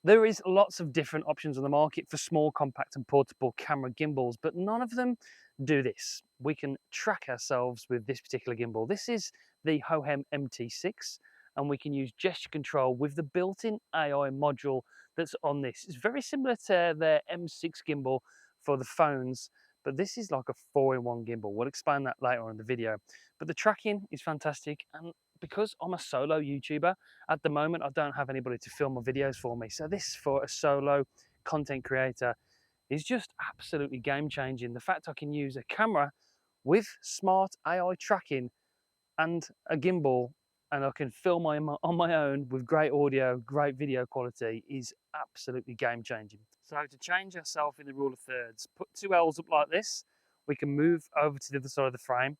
There is lots of different options on the market for small, compact and portable camera gimbals, but none of them do this. We can track ourselves with this particular gimbal. This is the Hohem MT2, and we can use gesture control with the built-in AI module that's on this. It's very similar to their M6 gimbal for the phones, but this is like a 4-in-1 gimbal. We'll explain that later on in the video. But the tracking is fantastic, and because I'm a solo YouTuber, at the moment I don't have anybody to film my videos for me. So this, for a solo content creator, is just absolutely game changing. The fact I can use a camera with smart AI tracking and a gimbal, and I can film on my own with great audio, great video quality, is absolutely game changing. So to change ourselves in the rule of thirds, put 2 L's up like this. We can move over to the other side of the frame,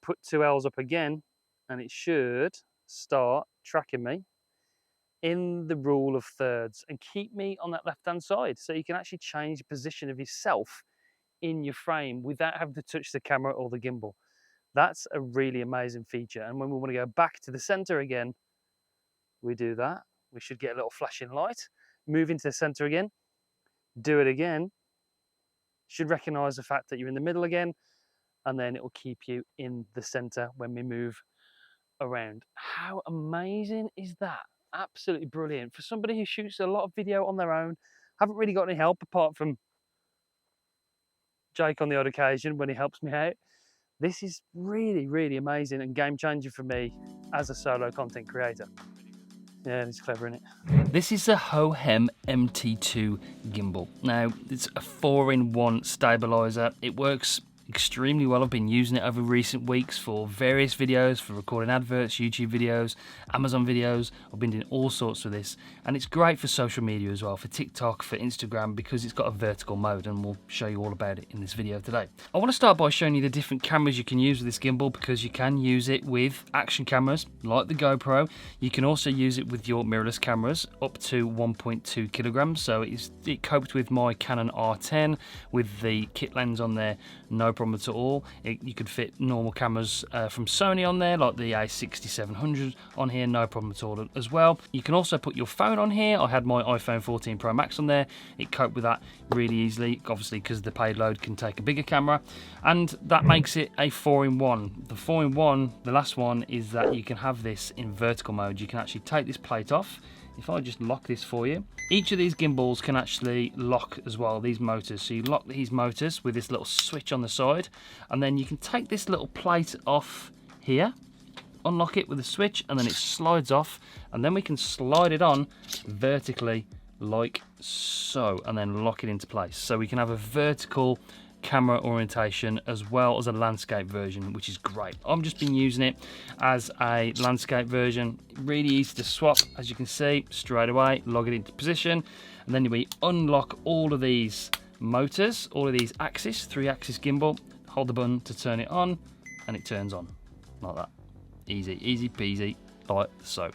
put 2 L's up again, and it should start tracking me in the rule of thirds and keep me on that left hand side, so you can actually change the position of yourself in your frame without having to touch the camera or the gimbal. That's a really amazing feature. And when we want to go back to the center again, we do that. We should get a little flashing light, move into the center again, do it again, should recognize the fact that you're in the middle again, and then it will keep you in the center when we move around. How amazing is that? Absolutely brilliant. For somebody who shoots a lot of video on their own, haven't really got any help apart from Jake on the odd occasion when he helps me out. This is really, really amazing and game changing for me as a solo content creator. Yeah, it's clever, isn't it? This is the Hohem MT2 gimbal. Now, it's a 4-in-1 stabilizer. It works extremely well. I've been using it over recent weeks for various videos, for recording adverts, YouTube videos, Amazon videos. I've been doing all sorts with this, and it's great for social media as well, for TikTok, for Instagram, because it's got a vertical mode, and we'll show you all about it in this video today. I want to start by showing you the different cameras you can use with this gimbal, because you can use it with action cameras like the GoPro. You can also use it with your mirrorless cameras up to 1.2 kilograms. So it coped with my Canon R10 with the kit lens on there, no problem at all. You could fit normal cameras from Sony on there, like the A6700 on here, no problem at all as well. You can also put your phone on here. I had my iPhone 14 Pro Max on there. It coped with that really easily, obviously because the payload can take a bigger camera, and that makes it a 4-in-1. The 4-in-1, the last one, is that you can have this in vertical mode. You can actually take this plate off. If I just lock this for you, each of these gimbals can actually lock as well, these motors. So you lock these motors with this little switch on the side, and then you can take this little plate off here, unlock it with a switch, and then it slides off, and then we can slide it on vertically like so, and then lock it into place. So we can have a vertical camera orientation as well as a landscape version, which is great. I've just been using it as a landscape version. Really easy to swap, as you can see, straight away, log it into position, and then we unlock all of these motors, all of these axis, 3-axis gimbal, hold the button to turn it on, and it turns on like that. Easy, easy peasy, like so.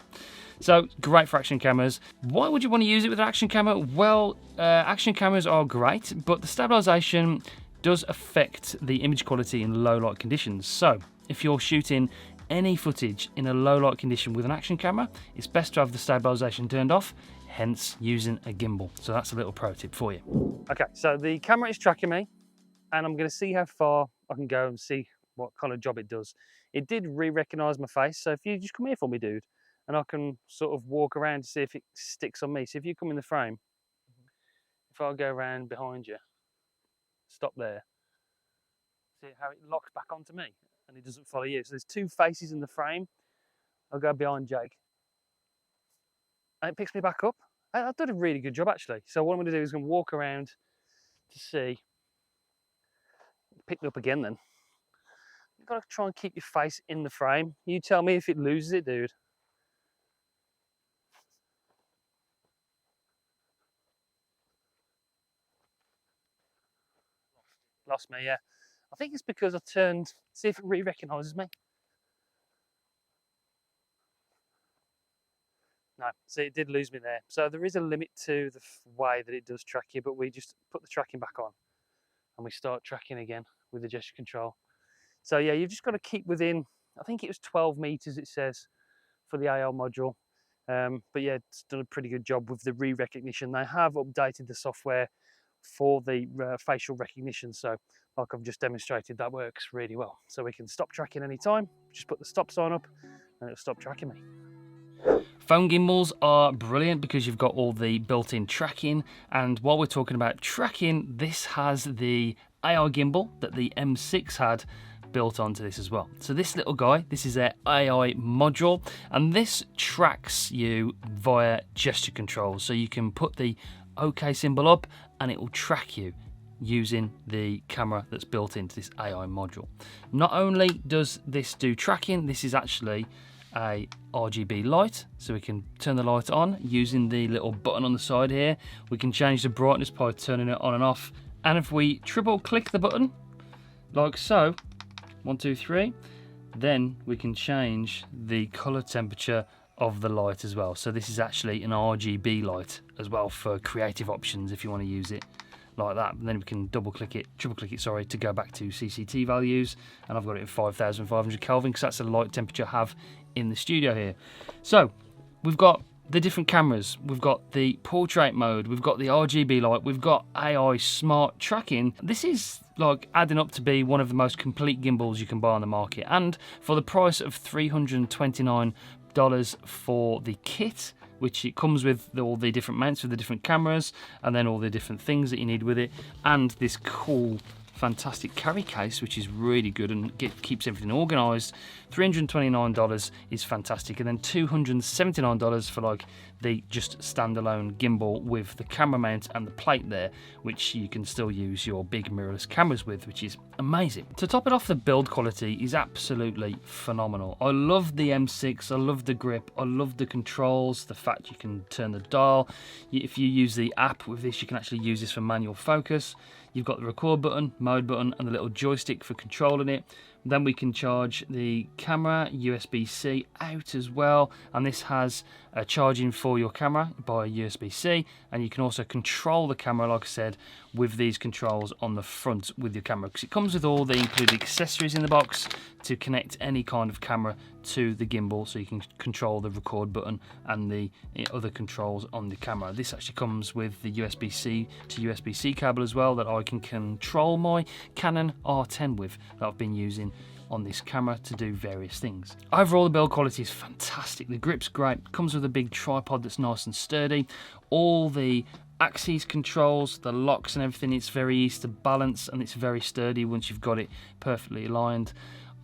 So great for action cameras. Why would you want to use it with an action camera? Well, action cameras are great, but the stabilization does affect the image quality in low light conditions. So if you're shooting any footage in a low light condition with an action camera, it's best to have the stabilization turned off, hence using a gimbal. So that's a little pro tip for you. Okay, so the camera is tracking me, and I'm going to see how far I can go and see what kind of job it does. It did re-recognize my face, so if you just come here for me, dude, and I can sort of walk around to see if it sticks on me. So if you come in the frame, if I go around behind you, stop there, see how it locks back onto me and it doesn't follow you. So there's 2 faces in the frame. I'll go behind Jake and it picks me back up. I've done a really good job actually. So what I'm going to do is I'm going to walk around to see. Pick me up again then. You've got to try and keep your face in the frame. You tell me if it loses it, dude. Lost me, yeah. I think it's because I turned, see if it re-recognises me. No, see, it did lose me there. So there is a limit to the way that it does track you, but we just put the tracking back on and we start tracking again with the gesture control. So yeah, you've just got to keep within, I think it was 12 meters it says for the AL module. But yeah, it's done a pretty good job with the re-recognition. They have updated the software for the facial recognition, so like I've just demonstrated, that works really well. So we can stop tracking anytime, just put the stop sign up and it'll stop tracking me. Phone gimbals are brilliant because you've got all the built-in tracking, and while we're talking about tracking, this has the AI gimbal that the M6 had built onto this as well. So this little guy, this is their AI module, and this tracks you via gesture controls. So you can put the OK symbol up and it will track you using the camera that's built into this AI module. Not only does this do tracking, this is actually a RGB light, so we can turn the light on using the little button on the side here. We can change the brightness by turning it on and off, and if we triple click the button like so, 1 2 3, then we can change the color temperature of the light as well. So this is actually an RGB light as well for creative options if you want to use it like that. And then we can triple click it, sorry, to go back to CCT values, and I've got it at 5,500 Kelvin because that's the light temperature I have in the studio here. So we've got the different cameras, we've got the portrait mode, we've got the RGB light, we've got AI smart tracking. This is like adding up to be one of the most complete gimbals you can buy on the market, and for the price of $329 for the kit, which it comes with all the different mounts for the different cameras and then all the different things that you need with it, and this cool fantastic carry case which is really good and keeps everything organized. $329 is fantastic, and then $279 for like the just standalone gimbal with the camera mount and the plate there, which you can still use your big mirrorless cameras with, which is amazing. To top it off, the build quality is absolutely phenomenal. I love the M6, I love the grip, I love the controls, the fact you can turn the dial. If you use the app with this, you can actually use this for manual focus. You've got the record button, mode button, and the little joystick for controlling it. Then we can charge the camera, USB-C out as well, and this has a charging for your camera by USB-C, and you can also control the camera, like I said, with these controls on the front with your camera, because it comes with all the included accessories in the box to connect any kind of camera to the gimbal, so you can control the record button and the other controls on the camera. This actually comes with the USB-C to USB-C cable as well, that I can control my Canon R10 with, that I've been using on this camera to do various things. Overall, the build quality is fantastic. The grip's great. Comes with a big tripod that's nice and sturdy. All the axes controls, the locks and everything, it's very easy to balance, and it's very sturdy once you've got it perfectly aligned.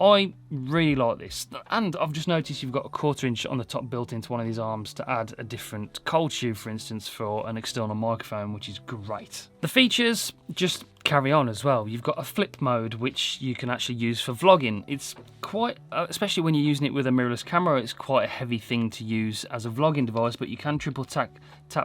I really like this, and I've just noticed you've got a 1/4 inch on the top built into one of these arms to add a different cold tube, for instance, for an external microphone, which is great. The features just carry on as well. You've got a flip mode, which you can actually use for vlogging. It's quite, especially when you're using it with a mirrorless camera, it's quite a heavy thing to use as a vlogging device, but you can triple tap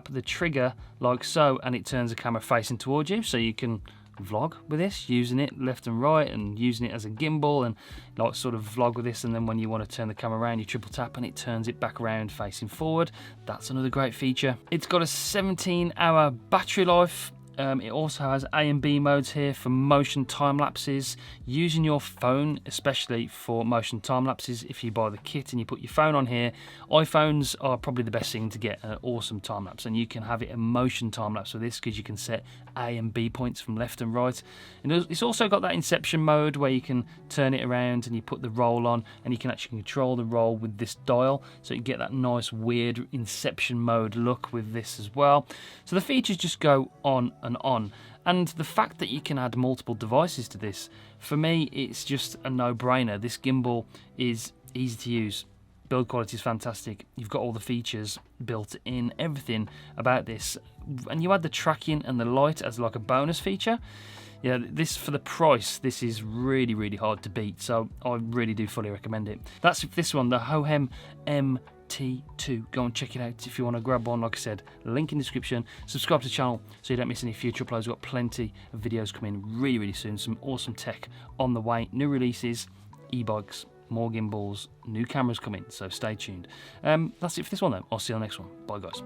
the trigger like so, and it turns the camera facing towards you, so you can vlog with this, using it left and right, and using it as a gimbal, and like sort of vlog with this. And then when you want to turn the camera around, you triple tap and it turns it back around facing forward. That's another great feature. It's got a 17-hour battery life. It also has A and B modes here for motion time lapses. Using your phone, especially for motion time lapses, if you buy the kit and you put your phone on here, iPhones are probably the best thing to get an awesome time lapse, and you can have it a motion time lapse with this because you can set A and B points from left and right. And it's also got that inception mode where you can turn it around and you put the roll on, and you can actually control the roll with this dial, so you get that nice weird inception mode look with this as well. So the features just go on and on, and the fact that you can add multiple devices to this, for me it's just a no-brainer. This gimbal is easy to use, build quality is fantastic, you've got all the features built in, everything about this, and you add the tracking and the light as like a bonus feature. Yeah, this, for the price, this is really, really hard to beat, so I really do fully recommend it. That's this one, the Hohem MT2. Go and check it out if you want to grab one. Like I said, link in the description. Subscribe to the channel so you don't miss any future uploads. We've got plenty of videos coming really, really soon. Some awesome tech on the way, new releases, e-bikes, more gimbals, new cameras coming, so stay tuned. That's it for this one though. I'll see you on the next one. Bye guys.